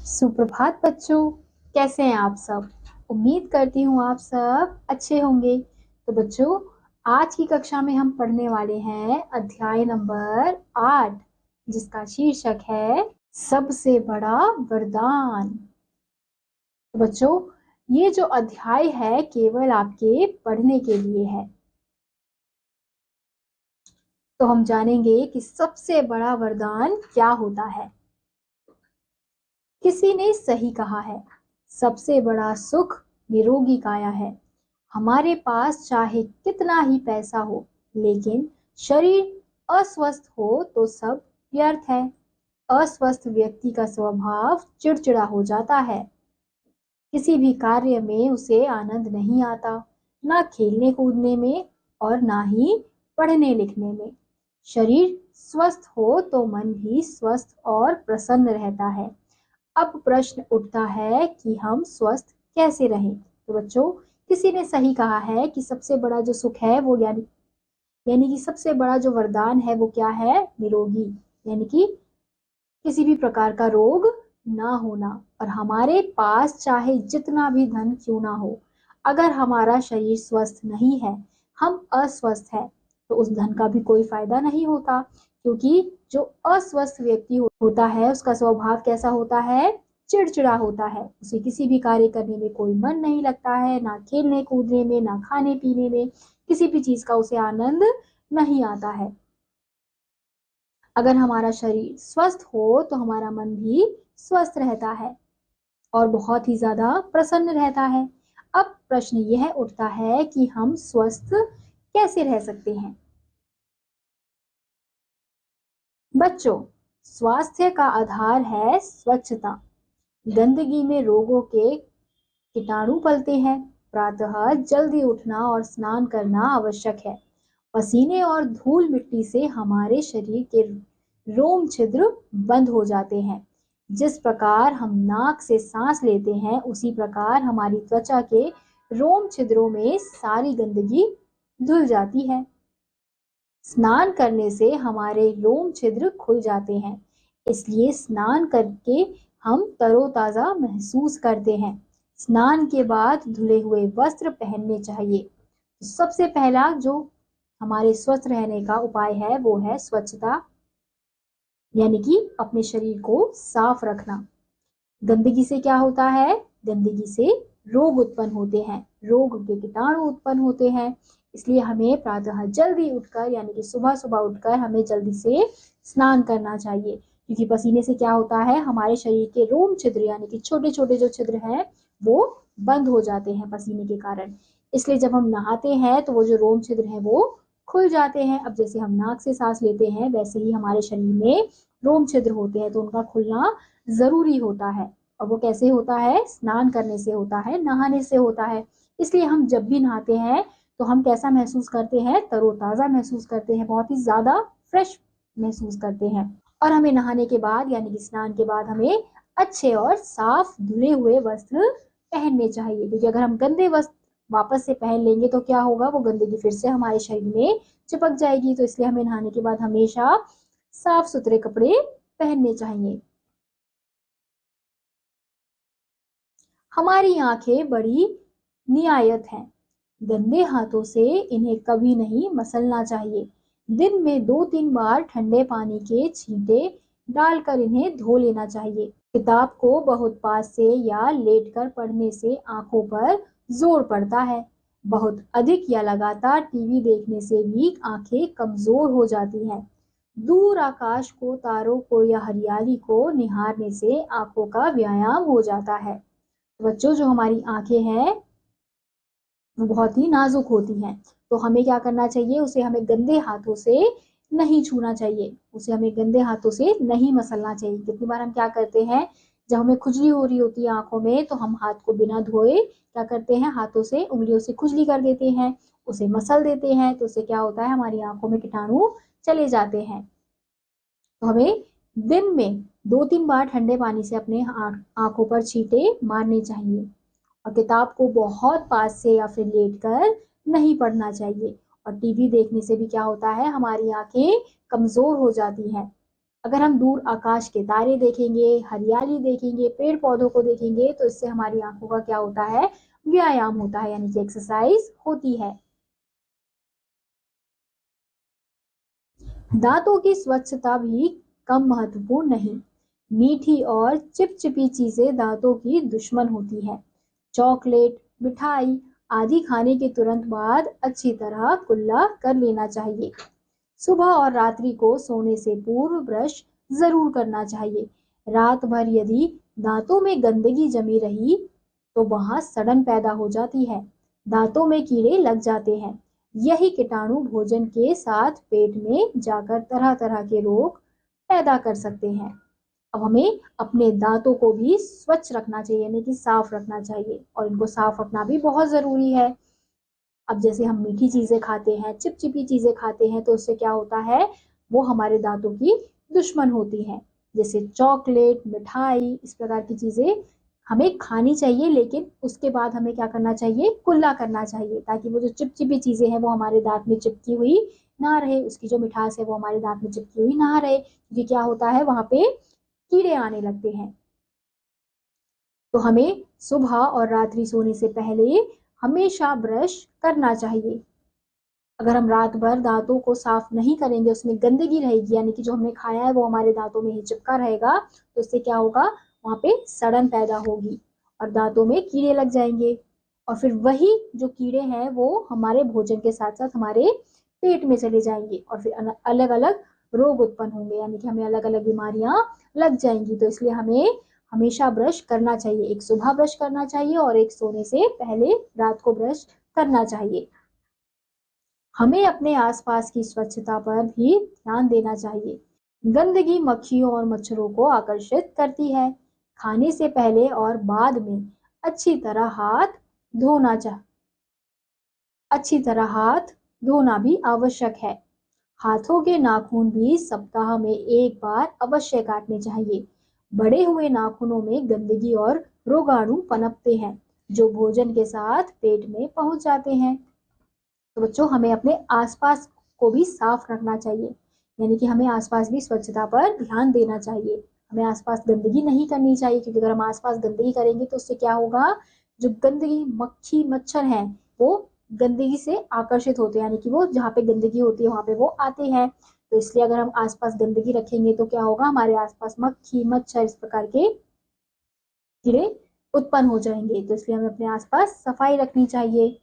सुप्रभात बच्चों, कैसे हैं आप सब। उम्मीद करती हूँ आप सब अच्छे होंगे। तो बच्चों, आज की कक्षा में हम पढ़ने वाले हैं अध्याय नंबर 8, जिसका शीर्षक है सबसे बड़ा वरदान। तो बच्चों, ये जो अध्याय है केवल आपके पढ़ने के लिए है। तो हम जानेंगे कि सबसे बड़ा वरदान क्या होता है। किसी ने सही कहा है, सबसे बड़ा सुख निरोगी काया है। हमारे पास चाहे कितना ही पैसा हो, लेकिन शरीर अस्वस्थ हो तो सब व्यर्थ है। अस्वस्थ व्यक्ति का स्वभाव चिड़चिड़ा हो जाता है। किसी भी कार्य में उसे आनंद नहीं आता, ना खेलने कूदने में और ना ही पढ़ने लिखने में। शरीर स्वस्थ हो तो मन भी स्वस्थ और प्रसन्न रहता है। अब प्रश्न उठता है कि हम स्वस्थ कैसे रहें। तो बच्चों, किसी ने सही कहा है कि सबसे बड़ा जो सुख है वो यानी कि सबसे बड़ा जो वरदान है वो क्या है? निरोगी, यानी कि किसी भी प्रकार का रोग ना होना। और हमारे पास चाहे जितना भी धन क्यों ना हो, अगर हमारा शरीर स्वस्थ नहीं है, हम अस्वस्थ है, तो उस धन का भी कोई फायदा नहीं होता। क्योंकि जो अस्वस्थ व्यक्ति होता है उसका स्वभाव कैसा होता है? चिड़चिड़ा होता है। उसे किसी भी कार्य करने में कोई मन नहीं लगता है, ना खेलने कूदने में, ना खाने पीने में, किसी भी चीज का उसे आनंद नहीं आता है। अगर हमारा शरीर स्वस्थ हो तो हमारा मन भी स्वस्थ रहता है और बहुत ही ज्यादा प्रसन्न रहता है। अब प्रश्न यह उठता है कि हम स्वस्थ कैसे रह सकते हैं। बच्चों, स्वास्थ्य का आधार है स्वच्छता। गंदगी में रोगों के कीटाणु पलते हैं। प्रातः जल्दी उठना और स्नान करना आवश्यक है। पसीने और धूल मिट्टी से हमारे शरीर के रोम छिद्र बंद हो जाते हैं। जिस प्रकार हम नाक से सांस लेते हैं, उसी प्रकार हमारी त्वचा के रोम छिद्रों में सारी गंदगी धुल जाती है। स्नान करने से हमारे रोम छिद्र खुल जाते हैं, इसलिए स्नान करके हम तरोताजा महसूस करते हैं। स्नान के बाद धुले हुए वस्त्र पहनने चाहिए। तो सबसे पहला जो हमारे स्वस्थ रहने का उपाय है वो है स्वच्छता, यानी कि अपने शरीर को साफ रखना। गंदगी से क्या होता है? गंदगी से रोग उत्पन्न होते हैं, रोग के कीटाणु उत्पन्न होते हैं। इसलिए हमें प्रातः जल्दी उठकर, यानी कि सुबह सुबह उठकर हमें जल्दी से स्नान करना चाहिए। क्योंकि पसीने से क्या होता है? हमारे शरीर के रोम छिद्र, यानी कि छोटे छोटे जो छिद्र हैं वो बंद हो जाते हैं पसीने के कारण। इसलिए जब हम नहाते हैं तो वो जो रोम छिद्र हैं वो खुल जाते हैं। अब जैसे हम नाक से सांस लेते हैं, वैसे ही हमारे शरीर में रोम छिद्र होते हैं, तो उनका खुलना जरूरी होता है। और वो कैसे होता है? स्नान करने से होता है, नहाने से होता है। इसलिए हम जब भी नहाते हैं तो हम कैसा महसूस करते हैं? तरोताजा महसूस करते हैं, बहुत ही ज्यादा फ्रेश महसूस करते हैं। और हमें नहाने के बाद, यानी कि स्नान के बाद, हमें अच्छे और साफ धुले हुए वस्त्र पहनने चाहिए। क्योंकि अगर हम गंदे वस्त्र वापस से पहन लेंगे तो क्या होगा? वो गंदगी फिर से हमारे शरीर में चिपक जाएगी। तो इसलिए हमें नहाने के बाद हमेशा साफ सुथरे कपड़े पहनने चाहिए। हमारी आंखें बड़ी नियायत हैं। गंदे हाथों से इन्हें कभी नहीं मसलना चाहिए। दिन में 2-3 बार ठंडे पानी के छींटे डालकर इन्हें धो लेना चाहिए। किताब को बहुत पास से या लेटकर पढ़ने से आंखों पर जोर पड़ता है। बहुत अधिक या लगातार टीवी देखने से भी आंखें कमजोर हो जाती हैं। दूर आकाश को, तारों को या हरियाली को निहारने से आंखों का व्यायाम हो जाता है। बच्चों, जो हमारी आंखें हैं वो बहुत ही नाजुक होती हैं, तो हमें क्या करना चाहिए? उसे हमें गंदे हाथों से नहीं छूना चाहिए, उसे हमें गंदे हाथों से नहीं मसलना चाहिए। कितनी बार हम क्या करते हैं, जब हमें खुजली हो रही होती है आंखों में, तो हम हाथ को बिना धोए क्या करते हैं? हाथों से, उंगलियों से खुजली कर देते हैं, उसे मसल देते हैं। तो उससे क्या होता है? हमारी आंखों में कीटाणु चले जाते हैं। तो हमें दिन में 2-3 बार ठंडे पानी से अपने आंखों पर छींटे मारने चाहिए। और किताब को बहुत पास से या फिर लेटकर नहीं पढ़ना चाहिए। और टीवी देखने से भी क्या होता है? हमारी आंखें कमजोर हो जाती हैं। अगर हम दूर आकाश के तारे देखेंगे, हरियाली देखेंगे, पेड़ पौधों को देखेंगे तो इससे हमारी आंखों का क्या होता है, व्यायाम होता है, यानी कि एक्सरसाइज होती है। दांतों की स्वच्छता भी कम महत्वपूर्ण नहीं। मीठी और चिपचिपी चीजें दांतों की दुश्मन होती है। चॉकलेट, मिठाई आदि खाने के तुरंत बाद अच्छी तरह कुल्ला कर लेना चाहिए। सुबह और रात्रि को सोने से पूर्व ब्रश जरूर करना चाहिए। रात भर यदि दांतों में गंदगी जमी रही तो वहां सड़न पैदा हो जाती है, दांतों में कीड़े लग जाते हैं। यही कीटाणु भोजन के साथ पेट में जाकर तरह तरह के रोग पैदा कर सकते हैं। अब हमें अपने दांतों को भी स्वच्छ रखना चाहिए, यानी कि साफ रखना चाहिए, और इनको साफ रखना भी बहुत जरूरी है। अब जैसे हम मीठी चीजें खाते हैं, चिपचिपी चीजें खाते हैं, तो उससे क्या होता है, वो हमारे दांतों की दुश्मन होती हैं। जैसे चॉकलेट, मिठाई, इस प्रकार की चीजें हमें खानी चाहिए, लेकिन उसके बाद हमें क्या करना चाहिए, कुल्ला करना चाहिए, ताकि वो जो चिपचिपी चीजें हैं वो हमारे दांत में चिपकी हुई ना रहे, उसकी जो मिठास है वो हमारे दांत में चिपकी हुई ना रहे, क्योंकि क्या होता है, वहां पे कीड़े आने लगते हैं। तो हमें सुबह और रात्रि सोने से पहले हमेशा ब्रश करना चाहिए। अगर हम रात भर दांतों को साफ नहीं करेंगे, उसमें गंदगी रहेगी, यानी कि जो हमने खाया है वो हमारे दांतों में ही चिपका रहेगा, तो इससे क्या होगा, वहां पे सड़न पैदा होगी और दांतों में कीड़े लग जाएंगे। और फिर वही जो कीड़े हैं वो हमारे भोजन के साथ साथ हमारे पेट में चले जाएंगे और फिर अलग अलग रोग उत्पन्न होंगे, यानी कि हमें अलग अलग बीमारियां लग जाएंगी। तो इसलिए हमें हमेशा ब्रश करना चाहिए, एक सुबह ब्रश करना चाहिए और एक सोने से पहले रात को ब्रश करना चाहिए। हमें अपने आसपास की स्वच्छता पर भी ध्यान देना चाहिए। गंदगी मक्खियों और मच्छरों को आकर्षित करती है। खाने से पहले और बाद में अच्छी तरह हाथ धोना चाहिए। अच्छी तरह हाथ धोना भी आवश्यक है। हाथों के नाखून भी सप्ताह में एक बार अवश्य काटने चाहिए। बड़े हुए नाखूनों में गंदगी और रोगाणु पनपते हैं, जो भोजन के साथ पेट में पहुंच जाते हैं। तो बच्चों, हमें अपने आसपास को भी साफ रखना चाहिए, यानी कि हमें आसपास भी स्वच्छता पर ध्यान देना चाहिए। हमें आसपास गंदगी नहीं करनी चाहिए, क्योंकि अगर हम आसपास गंदगी करेंगे तो उससे क्या होगा, जो गंदगी मक्खी मच्छर हैं वो गंदगी से आकर्षित होते हैं, यानी कि वो जहाँ पे गंदगी होती है वहां पे वो आते हैं। तो इसलिए अगर हम आसपास गंदगी रखेंगे तो क्या होगा, हमारे आसपास मक्खी मच्छर इस प्रकार के कीड़े उत्पन्न हो जाएंगे। तो इसलिए हमें अपने आसपास सफाई रखनी चाहिए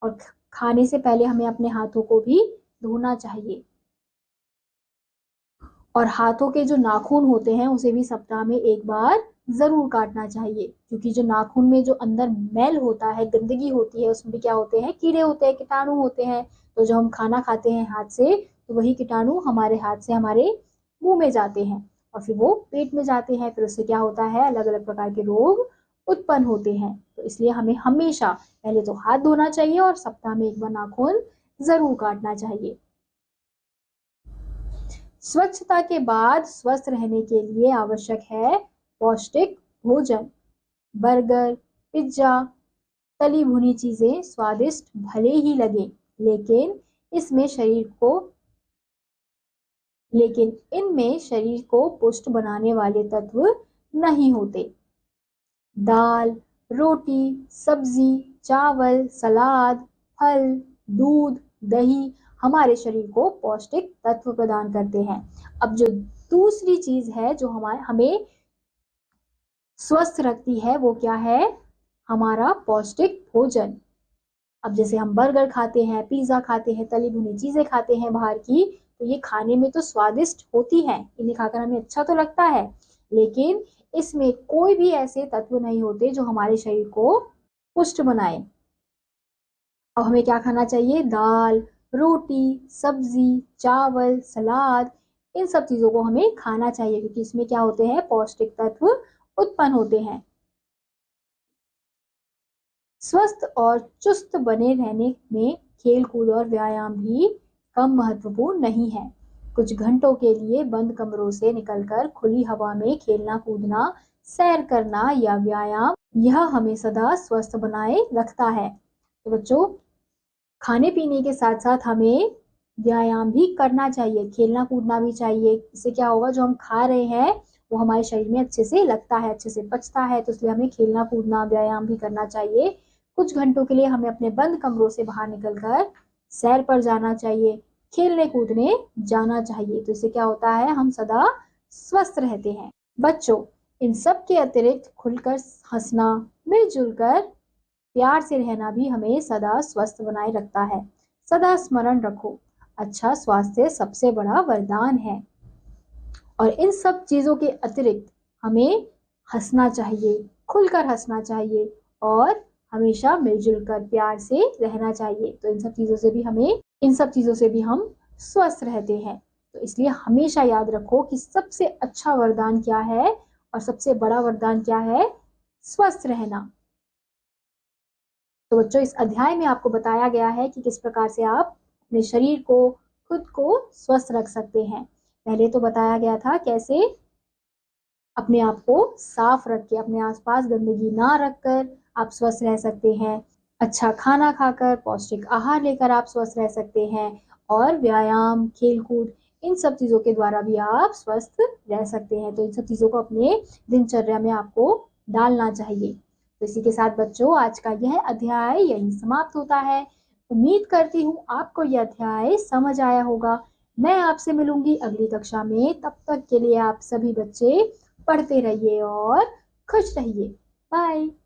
और खाने से पहले हमें अपने हाथों को भी धोना चाहिए। और हाथों के जो नाखून होते हैं उसे भी सप्ताह में एक बार जरूर काटना चाहिए, क्योंकि जो नाखून में जो अंदर मैल होता है, गंदगी होती है, उसमें भी क्या होते हैं, कीड़े होते हैं, कीटाणु होते हैं। तो जब हम खाना खाते हैं हाथ से तो वही कीटाणु हमारे हाथ से हमारे मुंह में जाते हैं और फिर वो पेट में जाते हैं, फिर उससे क्या होता है, अलग अलग प्रकार के रोग उत्पन्न होते हैं। तो इसलिए हमें हमेशा पहले तो हाथ धोना चाहिए और सप्ताह में एक बार नाखून जरूर काटना चाहिए। स्वच्छता के बाद स्वस्थ रहने के लिए आवश्यक है पौष्टिक भोजन। बर्गर, पिज्जा, तली भुनी चीजें स्वादिष्ट भले ही लगे, लेकिन इसमें शरीर को लेकिन इनमें शरीर को पुष्ट बनाने वाले तत्व नहीं होते। दाल, रोटी, सब्जी, चावल, सलाद, फल, दूध, दही हमारे शरीर को पौष्टिक तत्व प्रदान करते हैं। अब जो दूसरी चीज है जो हमें स्वस्थ रखती है वो क्या है, हमारा पौष्टिक भोजन। अब जैसे हम बर्गर खाते हैं, पिज्जा खाते हैं, तली भुनी चीजें खाते हैं बाहर की, तो ये खाने में तो स्वादिष्ट होती है, इन्हें खाकर हमें अच्छा तो लगता है, लेकिन इसमें कोई भी ऐसे तत्व नहीं होते जो हमारे शरीर को पुष्ट बनाए। अब हमें क्या खाना चाहिए, दाल, रोटी, सब्जी, चावल, सलाद, इन सब चीजों को हमें खाना चाहिए, क्योंकि इसमें क्या होते हैं, पौष्टिक तत्व उत्पन्न होते हैं। स्वस्थ और चुस्त बने रहने में खेल कूद और व्यायाम भी कम महत्वपूर्ण नहीं है। कुछ घंटों के लिए बंद कमरों से निकलकर खुली हवा में खेलना कूदना, सैर करना या व्यायाम, यह हमें सदा स्वस्थ बनाए रखता है। तो बच्चों, खाने पीने के साथ साथ हमें व्यायाम भी करना चाहिए, खेलना कूदना भी चाहिए। इससे क्या होगा, जो हम खा रहे हैं वो हमारे शरीर में अच्छे से लगता है, अच्छे से पचता है। तो इसलिए हमें खेलना कूदना व्यायाम भी करना चाहिए। कुछ घंटों के लिए हमें अपने बंद कमरों से बाहर निकलकर सैर पर जाना चाहिए, खेलने कूदने जाना चाहिए। तो इससे क्या होता है, हम सदा स्वस्थ रहते हैं। बच्चों, इन सब के अतिरिक्त खुलकर हंसना, मिलजुल कर प्यार से रहना भी हमें सदा स्वस्थ बनाए रखता है। सदा स्मरण रखो, अच्छा स्वास्थ्य सबसे बड़ा वरदान है। और इन सब चीजों के अतिरिक्त हमें हंसना चाहिए, खुलकर हंसना चाहिए और हमेशा मिलजुल कर प्यार से रहना चाहिए। तो इन सब चीजों से भी हम स्वस्थ रहते हैं। तो इसलिए हमेशा याद रखो कि सबसे अच्छा वरदान क्या है और सबसे बड़ा वरदान क्या है, स्वस्थ रहना। तो बच्चों, इस अध्याय में आपको बताया गया है कि किस प्रकार से आप अपने शरीर को, खुद को स्वस्थ रख सकते हैं। पहले तो बताया गया था कैसे अपने आप को साफ रख के, अपने आसपास गंदगी ना रखकर आप स्वस्थ रह सकते हैं। अच्छा खाना खाकर, पौष्टिक आहार लेकर आप स्वस्थ रह सकते हैं। और व्यायाम, खेलकूद, इन सब चीजों के द्वारा भी आप स्वस्थ रह सकते हैं। तो इन सब चीजों को अपने दिनचर्या में आपको डालना चाहिए। तो इसी के साथ बच्चों, आज का यह अध्याय यहीं समाप्त होता है। उम्मीद करती हूँ आपको यह अध्याय समझ आया होगा। मैं आपसे मिलूंगी अगली कक्षा में। तब तक के लिए आप सभी बच्चे पढ़ते रहिए और खुश रहिए। बाय।